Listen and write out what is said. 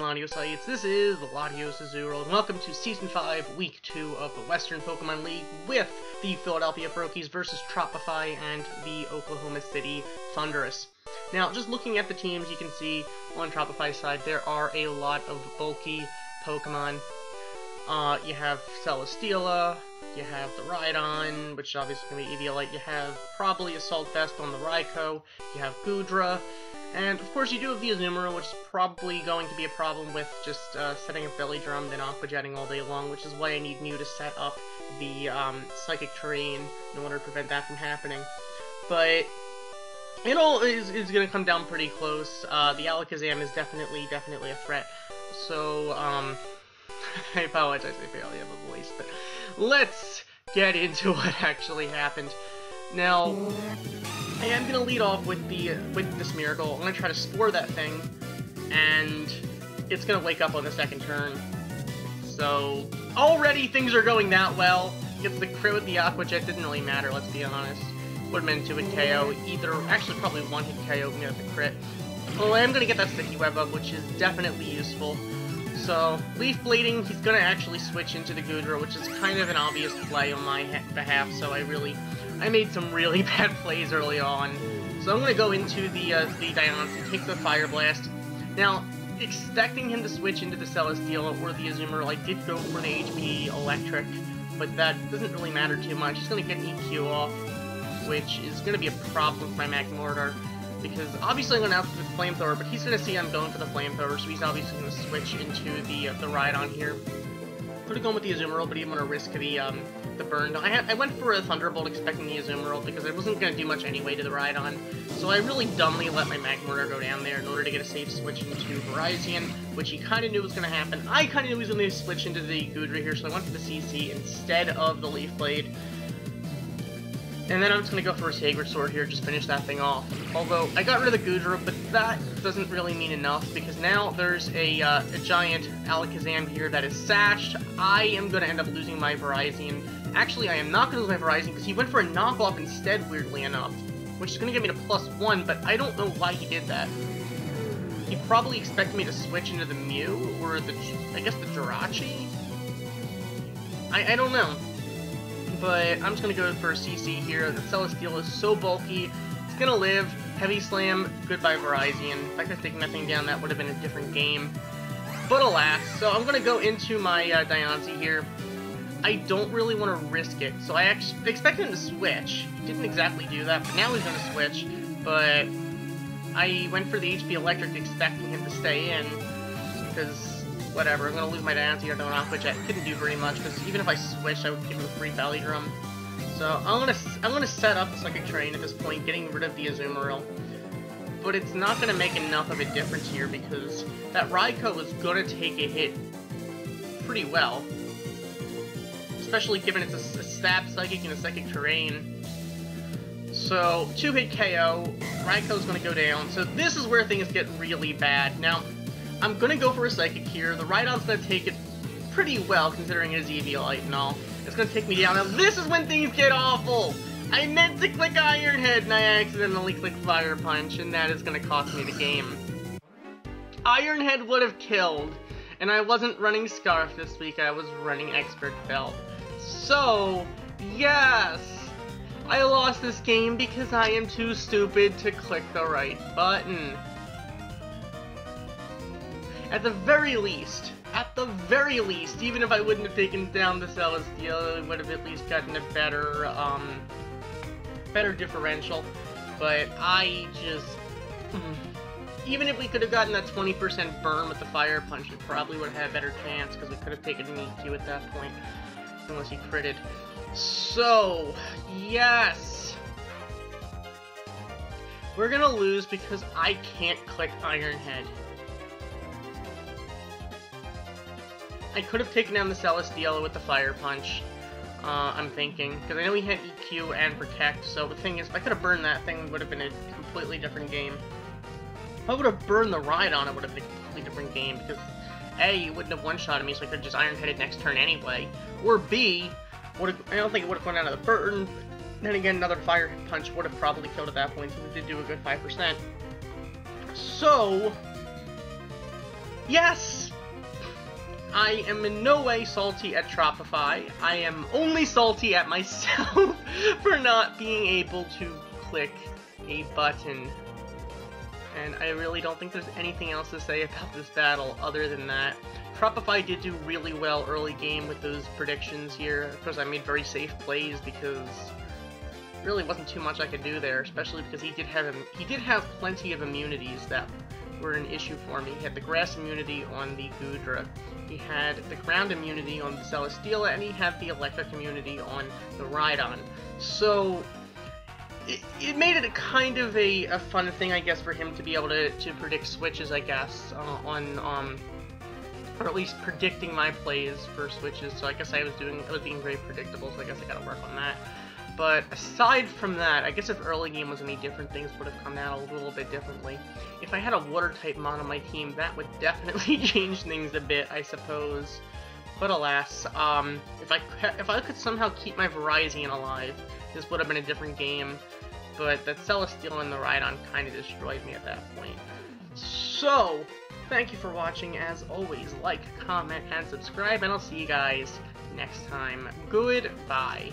LatiosAzurill. This is LatiosAzurill, and welcome to Season 5, Week 2 of the Western Pokemon League with the Philadelphia Froakies versus Tropify and the Oklahoma City Thundurus. Now, just looking at the teams, you can see on Tropify's side, there are a lot of bulky Pokemon. You have Celesteela, you have the Rhydon, which is obviously going to be Eviolite, you have probably Assault Vest on the Raikou, you have Goodra, and of course you do have the Azurill, which is probably going to be a problem with just setting up Belly Drum and Aqua Jetting all day long, which is why I need Mew to set up the Psychic Terrain in order to prevent that from happening. But it all is going to come down pretty close. The Alakazam is definitely a threat. So, I apologize if I barely have a voice, but let's get into what actually happened. Now, I am going to lead off with this Miracle. I'm going to try to Spore that thing, and it's going to wake up on the second turn. So, already things are going that well. Gets the crit with the Aqua Jet, didn't really matter, let's be honest. Would have been 2-hit KO, actually probably 1-hit KO can get the crit. Well, I am going to get that Sticky Web up, which is definitely useful. So, Leaf Blading, he's going to actually switch into the Goodra, which is kind of an obvious play on my behalf, so I made some really bad plays early on. So I'm going to go into the Diancie, take the Fire Blast. Now, expecting him to switch into the Celesteela or the Azurill, I did go for the HP Electric, but that doesn't really matter too much. He's going to get an EQ off, which is going to be a problem for my Magmortar, because obviously I'm going to outfit with Flamethrower, but he's going to see I'm going for the Flamethrower, so he's obviously going to switch into the Rhydon here. Could have gone with the Azurill, but he didn't want to risk the burn. I went for a Thunderbolt expecting the Azurill because I wasn't going to do much anyway to the Rhydon, so I really dumbly let my Magmortar go down there in order to get a safe switch into Virizion, which he kind of knew was going to happen. I kind of knew he was going to switch into the Goodra here, so I went for the CC instead of the Leaf Blade. And then I'm just going to go for a Sacred Sword here, just finish that thing off. Although, I got rid of the Goodra, but that doesn't really mean enough, because now there's a giant Alakazam here that is sashed. I am going to end up losing my Virizion. Actually, I am not going to lose my Virizion, because he went for a knockoff instead, weirdly enough. Which is going to get me to +1, but I don't know why he did that. He probably expected me to switch into the Mew, or I guess the Jirachi? I don't know. But I'm just going to go for a CC here. The Celesteela is so bulky. It's going to live. Heavy Slam. Goodbye, Virizion. If I could have taken that thing down, that would have been a different game. But alas. So I'm going to go into my Diancie here. I don't really want to risk it. So I actually expected him to switch. He didn't exactly do that, but now he's going to switch. But I went for the HP Electric expecting him to stay in. Because whatever, I'm going to lose my Diancie or don't, which I couldn't do very much, because even if I switched, I would give him a free Belly Drum. So I'm gonna set up the Psychic Terrain at this point, getting rid of the Azurill. But it's not going to make enough of a difference here, because that Raikou is going to take a hit pretty well. Especially given it's a Stab Psychic and a Psychic Terrain. So, 2-hit KO, Raikou's going to go down. So this is where things get really bad. Now, I'm going to go for a Psychic here. The Rhydon's going to take it pretty well, considering it is Eviolite and all. It's going to take me down. Now, this is when things get awful! I meant to click Iron Head, and I accidentally clicked Fire Punch, and that is going to cost me the game. Iron Head would have killed, and I wasn't running Scarf this week, I was running Expert Belt. So, yes! I lost this game because I am too stupid to click the right button. At the very least, even if I wouldn't have taken down the Celesteela, I would have at least gotten a better differential. But I just... even if we could have gotten that 20% burn with the Fire Punch, we probably would have had a better chance, because we could have taken an EQ at that point, unless he critted. So, yes! We're gonna lose because I can't click Iron Head. I could have taken down the Celesteela with the Fire Punch, I'm thinking, because I know he had EQ and Protect, so the thing is, if I could have burned that thing, it would have been a completely different game. If I would have burned the Rhydon, it would have been a completely different game, because A, he wouldn't have one-shotted me, so I could have just Iron-Headed next turn anyway, or B, I don't think it would have gone out of the burn, then again, another Fire Punch would have probably killed at that point, since it did do a good 5%. So, yes! I am in no way salty at Tropify. I am only salty at myself for not being able to click a button. And I really don't think there's anything else to say about this battle other than that. Tropify did do really well early game with those predictions here. Of course, I made very safe plays because really wasn't too much I could do there, especially because he did have plenty of immunities that were an issue for me. He had the grass immunity on the Goodra, he had the ground immunity on the Celesteela, and he had the electric immunity on the Rhydon. So it made it a kind of a fun thing, I guess, for him to be able to predict switches, I guess, or at least predicting my plays for switches. So I guess I was being very predictable, so I guess I gotta work on that. But aside from that, I guess if early game was any different, things would have come out a little bit differently. If I had a water-type mon on my team, that would definitely change things a bit, I suppose. But alas, if I could somehow keep my Virizion alive, this would have been a different game. But that Celesteela and the Rhydon kind of destroyed me at that point. So, thank you for watching. As always, like, comment, and subscribe, and I'll see you guys next time. Goodbye.